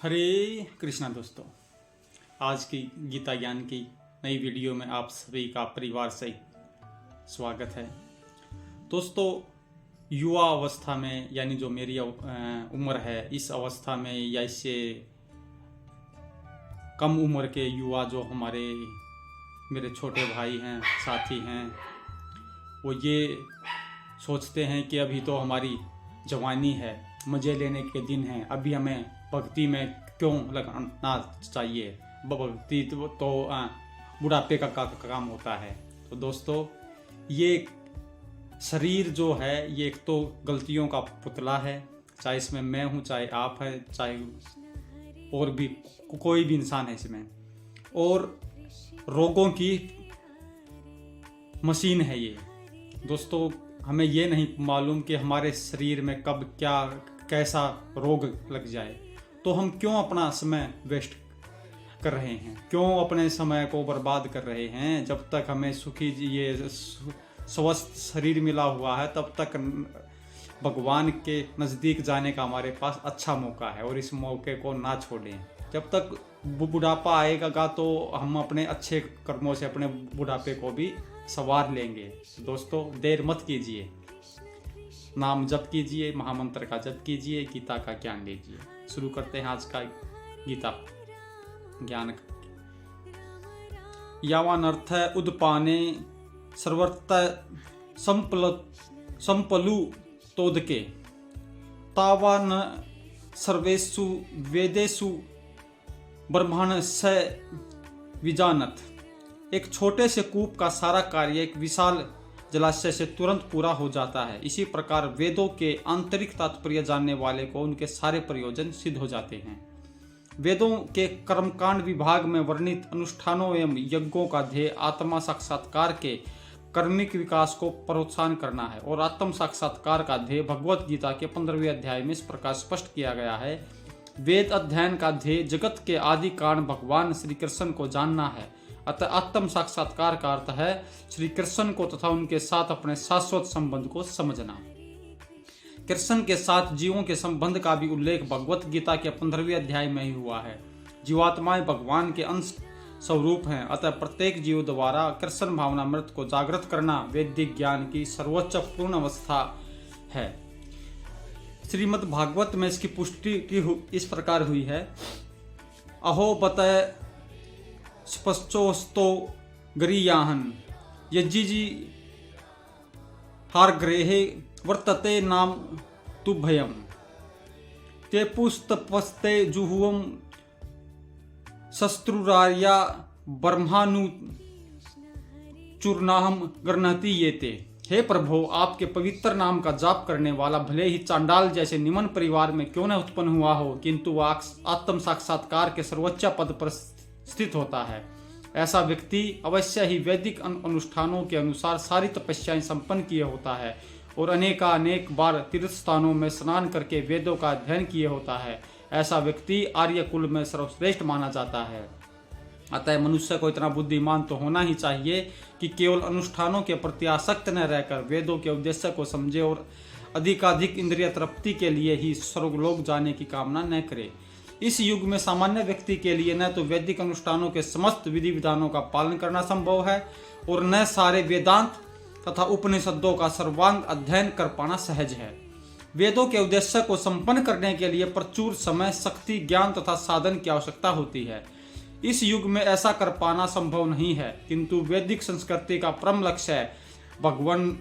हरे कृष्णा दोस्तों, आज की गीता ज्ञान की नई वीडियो में आप सभी का परिवार से स्वागत है। दोस्तों, युवा अवस्था में यानी जो मेरी उम्र है, इस अवस्था में या इससे कम उम्र के युवा जो मेरे छोटे भाई हैं, साथी हैं, वो ये सोचते हैं कि अभी तो हमारी जवानी है, मज़े लेने के दिन हैं, अभी हमें भक्ति में क्यों लगना चाहिए। भक्ति तो बुढ़ापे का काम होता है। तो दोस्तों, ये शरीर जो है ये एक तो गलतियों का पुतला है, चाहे इसमें मैं हूँ, चाहे आप है, चाहे और भी कोई भी इंसान है इसमें, और रोगों की मशीन है ये। दोस्तों, हमें ये नहीं मालूम कि हमारे शरीर में कब क्या कैसा रोग लग जाए, तो हम क्यों अपना समय वेस्ट कर रहे हैं, क्यों अपने समय को बर्बाद कर रहे हैं। जब तक हमें सुखी ये स्वस्थ शरीर मिला हुआ है, तब तक भगवान के नज़दीक जाने का हमारे पास अच्छा मौका है, और इस मौके को ना छोड़ें। जब तक बुढ़ापा आएगा तो हम अपने अच्छे कर्मों से अपने बुढ़ापे को भी संवार लेंगे। दोस्तों, देर मत कीजिए, नाम जप कीजिए, महामंत्र का जप कीजिए, गीता का ज्ञान लीजिए। शुरू करते हैं आज का गीता ज्ञान। यावानर्थ उदपाने सर्वत्र संपलु तोदके तावान सर्वेषु वेदेषु ब्रह्मांड से विजानत। एक छोटे से कूप का सारा कार्य एक विशाल जलाशय से तुरंत पूरा हो जाता है। इसी प्रकार वेदों के आंतरिक तात्पर्य जानने वाले को उनके सारे प्रयोजन सिद्ध हो जाते हैं। वेदों के कर्मकांड विभाग में वर्णित अनुष्ठानों एवं यज्ञों का ध्येय आत्मा साक्षात्कार के कर्मिक विकास को प्रोत्साहन करना है, और आत्म साक्षात्कार का ध्येय भगवत गीता के 15वें अध्याय में इस प्रकार स्पष्ट किया गया है। वेद अध्ययन का ध्येय जगत के आदि कारण भगवान श्री कृष्ण को जानना है। अतः आत्म साक्षात्कार का अर्थ है श्री कृष्ण को तथा उनके साथ अपने शाश्वत संबंध को समझना। कृष्ण के साथ जीवों के संबंध का भी उल्लेख भगवत गीता के 15वें अध्याय में ही हुआ है। जीवात्माएं भगवान के अंश स्वरूप हैं, अतः प्रत्येक जीव द्वारा कृष्ण भावनामृत को जागृत करना वैदिक ज्ञान की सर्वोच्च पूर्ण अवस्था है। श्रीमद् भागवत में इसकी पुष्टि इस प्रकार हुई है। अहो बत स्पष्टोस्तो गरीयाहन यज्जिजी हार्ग्रेहे वर्तते नाम तुभयम ते पुस्तपस्ते जुहुवम शस्त्रुरार्या ब्रह्मानु चूर्णाहम गृह्णति येते। हे प्रभु, आपके पवित्र नाम का जाप करने वाला भले ही चांडाल जैसे निम्न परिवार में क्यों न उत्पन्न हुआ हो, किंतु वह आत्म साक्षात्कार के सर्वोच्च पद पर स्थित होता है। ऐसा व्यक्ति अवश्य ही वैदिक अनुष्ठानों के अनुसार सारी तपस्याएं संपन्न किए होता है, और अनेक बार तीर्थ स्थानों में स्नान करके वेदों का अध्ययन किए होता है। ऐसा व्यक्ति आर्य कुल में सर्वश्रेष्ठ माना जाता है। अतः मनुष्य को इतना बुद्धिमान तो होना ही चाहिए कि केवल अनुष्ठानों के प्रति आसक्त न रहकर वेदों के उद्देश्य को समझे, और अधिकाधिक इंद्रिय तृप्ति के लिए ही स्वर्गलोक जाने की कामना न करे। इस युग में सामान्य व्यक्ति के लिए न तो वैदिक अनुष्ठानों के समस्त विधि विधानों का पालन करना संभव है, और न सारे वेदांत तथा उपनिषदों का सर्वांग अध्ययन कर पाना सहज है। वेदों के उद्देश्य को संपन्न करने के लिए प्रचुर समय, शक्ति, ज्ञान तथा साधन की आवश्यकता होती है। इस युग में ऐसा कर पाना संभव नहीं है, किंतु वैदिक संस्कृति का परम लक्ष्य भगवान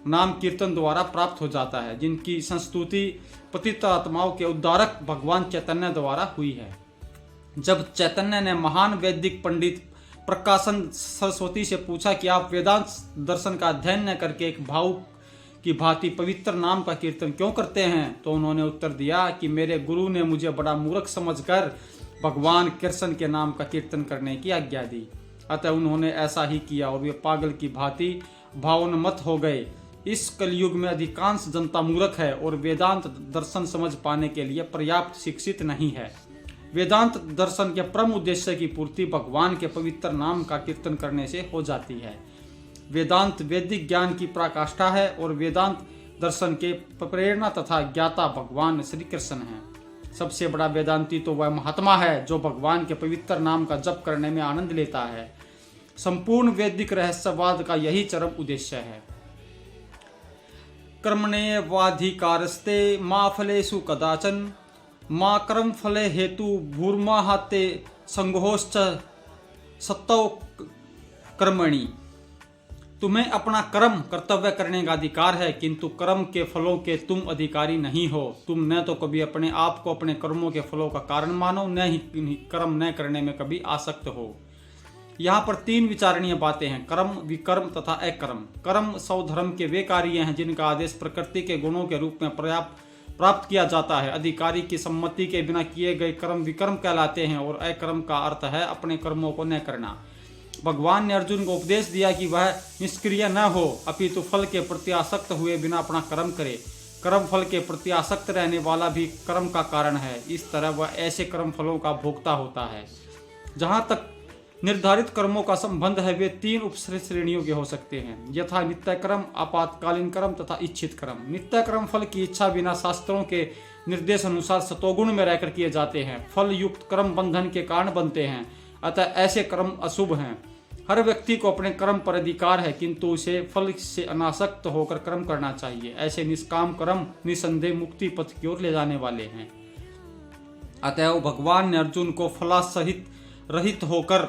नाम कीर्तन द्वारा प्राप्त हो जाता है, जिनकी संस्तुति पतित आत्माओं के उद्धारक भगवान चैतन्य द्वारा हुई है। जब चैतन्य ने महान वैदिक पंडित प्रकाशन सरस्वती से पूछा कि आप वेदांत दर्शन का अध्ययन न करके एक भावुक की भांति पवित्र नाम का कीर्तन क्यों करते हैं, तो उन्होंने उत्तर दिया कि मेरे गुरु ने मुझे बड़ा मूर्ख समझकर भगवान कृष्ण के नाम का कीर्तन करने की आज्ञा दी। अतः उन्होंने ऐसा ही किया, और वे पागल की भांति भावोन्मत्त हो गए। इस कलयुग में अधिकांश जनता मूर्ख है, और वेदांत दर्शन समझ पाने के लिए पर्याप्त शिक्षित नहीं है। वेदांत दर्शन के परम उद्देश्य की पूर्ति भगवान के पवित्र नाम का कीर्तन करने से हो जाती है। वेदांत वैदिक ज्ञान की पराकाष्ठा है, और वेदांत दर्शन के प्रेरणा तथा ज्ञाता भगवान श्री कृष्ण हैं। सबसे बड़ा वेदांती तो वह महात्मा है जो भगवान के पवित्र नाम का जप करने में आनंद लेता है। संपूर्ण वैदिक रहस्यवाद का यही चरम उद्देश्य है। कर्मण्येवाधिकारस्ते मा फलेषु कदाचन मा कर्म फले हेतु भूर्माहाते संगोश्च सत्तौ कर्मणि। तुम्हें अपना कर्म कर्तव्य करने का अधिकार है, किंतु कर्म के फलों के तुम अधिकारी नहीं हो। तुम न तो कभी अपने आप को अपने कर्मों के फलों का कारण मानो, न ही कर्म न करने में कभी आसक्त हो। यहाँ पर 3 विचारणीय बातें हैं: कर्म, विकर्म तथा अकर्म। कर्म स्वधर्म के वे कार्य हैं जिनका आदेश प्रकृति के गुणों के रूप में प्राप्त किया जाता है। अधिकारी की सम्मति के बिना किए गए कर्म विकर्म कहलाते हैं, और अकर्म का अर्थ है अपने कर्मों को न करना। भगवान ने अर्जुन को उपदेश दिया कि वह निष्क्रिय न हो, अपितु फल के प्रति आसक्त हुए बिना अपना कर्म करे। कर्म फल के प्रति आसक्त रहने वाला भी कर्म का कारण है। इस तरह वह ऐसे कर्म फलों का भोक्ता होता है। जहाँ तक निर्धारित कर्मों का संबंध है, वे 3 उपश्रेणियों के हो सकते हैं, यथा नित्य कर्म, आपातकालीन कर्म तथा इच्छित कर्म। नित्य कर्म फल की इच्छा बिना शास्त्रों के निर्देश अनुसार सतोगुण में रहकर किए जाते हैं। फल युक्त कर्म बंधन के कारण बनते हैं, अतः ऐसे कर्म अशुभ हैं। हर व्यक्ति को अपने कर्म पर अधिकार है, किंतु उसे फल से अनासक्त होकर कर्म करना चाहिए। ऐसे निष्काम कर्म निसंदेह मुक्ति पथ की ओर ले जाने वाले हैं। अतएव भगवान ने अर्जुन को फलासहित रहित होकर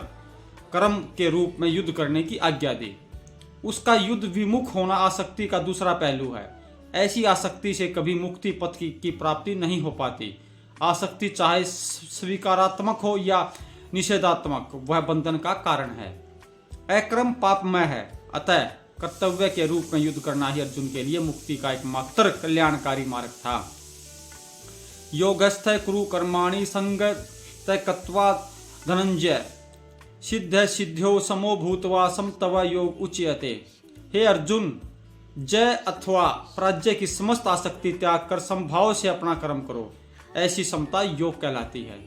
कर्म के रूप में युद्ध करने की आज्ञा दी। उसका युद्ध विमुख होना आसक्ति का दूसरा पहलू है। ऐसी आसक्ति से कभी मुक्ति पथ की प्राप्ति नहीं हो पाती। आसक्ति चाहे स्वीकारात्मक हो या निषेधात्मक, वह बंधन का कारण है। अकर्म पापमय है, अतः कर्तव्य के रूप में युद्ध करना ही अर्जुन के लिए मुक्ति का एकमात्र कल्याणकारी मार्ग था। योगस्थ कुरु कर्माणि संगत्वा धनंजय सिद्ध सिद्ध्यो समो भूत्वा समतव योग उच्यते। हे अर्जुन, जय अथवा पराजय की समस्त आसक्ति त्याग कर समभाव से अपना कर्म करो। ऐसी समता योग कहलाती है।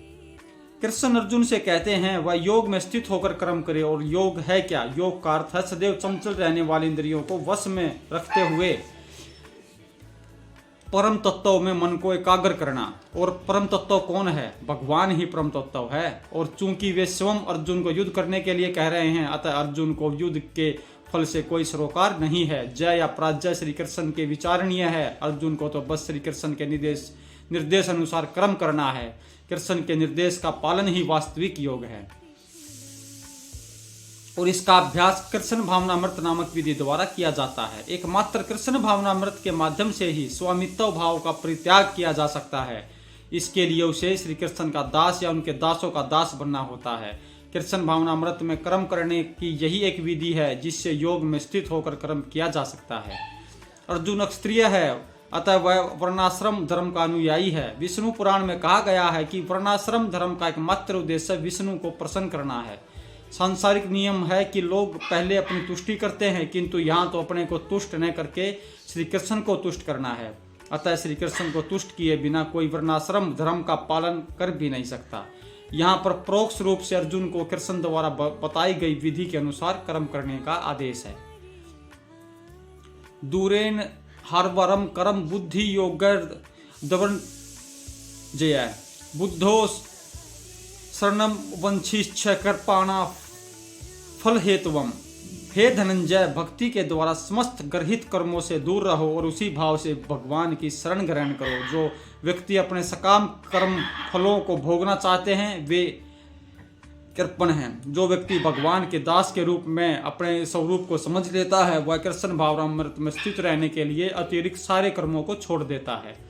कृष्ण अर्जुन से कहते हैं वह योग में स्थित होकर कर्म करे। और योग है क्या? योग का अर्थ है सदैव चंचल रहने वाली इंद्रियों को वश में रखते हुए परम तत्व में मन को एकाग्र करना। और परम तत्व कौन है? भगवान ही परम तत्व है। और चूंकि वे स्वयं अर्जुन को युद्ध करने के लिए कह रहे हैं, अतः अर्जुन को युद्ध के फल से कोई सरोकार नहीं है। जय या पराजय श्री कृष्ण के विचारणीय है। अर्जुन को तो बस श्री कृष्ण के निर्देश अनुसार कर्म करना है। कृष्ण के निर्देश का पालन ही वास्तविक योग है, और इसका अभ्यास कृष्ण भावनामृत नामक विधि द्वारा किया जाता है। एकमात्र कृष्ण भावनामृत के माध्यम से ही स्वामित्व भाव का परित्याग किया जा सकता है। इसके लिए उसे श्री कृष्ण का दास या उनके दासों का दास बनना होता है। कृष्ण भावनामृत में कर्म करने की यही एक विधि है जिससे योग में स्थित होकर कर्म किया जा सकता है। अर्जुन क्षत्रिय है, अतः वह वर्णाश्रम धर्म का अनुयायी है। विष्णु पुराण में कहा गया है कि वर्णाश्रम धर्म का एकमात्र उद्देश्य विष्णु को प्रसन्न करना है। सांसारिक नियम है कि लोग पहले अपनी तुष्टि करते हैं, किंतु यहाँ तो अपने को तुष्ट न करके श्री कृष्ण को तुष्ट करना है। अतः श्री कृष्ण को तुष्ट किए बिना कोई वर्णाश्रम धर्म का पालन कर भी नहीं सकता। यहाँ पर परोक्ष रूप से अर्जुन को कृष्ण द्वारा बताई गई विधि के अनुसार कर्म करने का आदेश है। दूरेन हरवरम करम बुद्धि योगर दवन जय बुद्धो शरणम वंशिच्छ कृपाणा फल हेतुवम। हे धनंजय, भक्ति के द्वारा समस्त गर्हित कर्मों से दूर रहो और उसी भाव से भगवान की शरण ग्रहण करो। जो व्यक्ति अपने सकाम कर्म फलों को भोगना चाहते हैं वे कृपण हैं। जो व्यक्ति भगवान के दास के रूप में अपने स्वरूप को समझ लेता है वह कृष्ण भावनामृत में स्थित रहने के लिए अतिरिक्त सारे कर्मों को छोड़ देता है।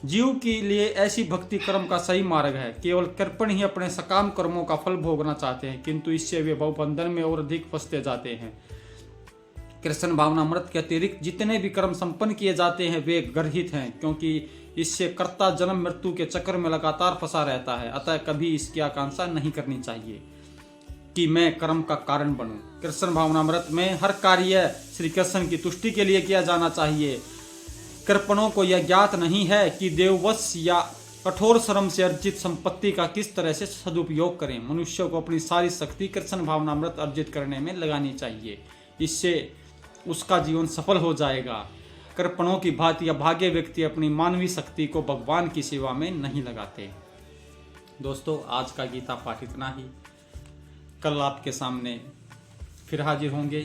जीव के लिए ऐसी भक्ति कर्म का सही मार्ग है। केवल कृपण ही अपने सकाम कर्मों का फल भोगना चाहते हैं, किंतु इससे वे बहुबंधन में और अधिक फंसते जाते हैं। कृष्ण भावनामृत के अतिरिक्त जितने भी कर्म संपन्न किए जाते हैं वे गर्हित हैं, क्योंकि इससे कर्ता जन्म मृत्यु के चक्र में लगातार फंसा रहता है। अतः कभी इसकी आकांक्षा नहीं करनी चाहिए कि मैं कर्म का कारण बनूं। कृष्ण भावनामृत में हर कार्य श्री कृष्ण की तुष्टि के लिए किया जाना चाहिए। कृपणों को यह ज्ञात नहीं है कि देववश या कठोर श्रम से अर्जित संपत्ति का किस तरह से सदुपयोग करें। मनुष्य को अपनी सारी शक्ति कृष्ण भावनामृत अर्जित करने में लगानी चाहिए, इससे उसका जीवन सफल हो जाएगा। कृपणों की भांति अभागे व्यक्ति अपनी मानवीय शक्ति को भगवान की सेवा में नहीं लगाते। दोस्तों, आज का गीता पाठ इतना ही। कल आपके सामने फिर हाजिर होंगे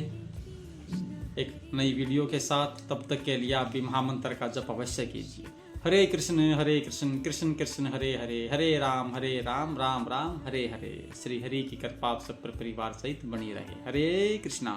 एक नई वीडियो के साथ। तब तक के लिए आप भी महामंत्र का जप अवश्य कीजिए। हरे कृष्ण कृष्ण कृष्ण हरे हरे, हरे राम राम राम हरे हरे। श्री हरि की कृपा आप सब पर परिवार सहित बनी रहे। हरे कृष्णा।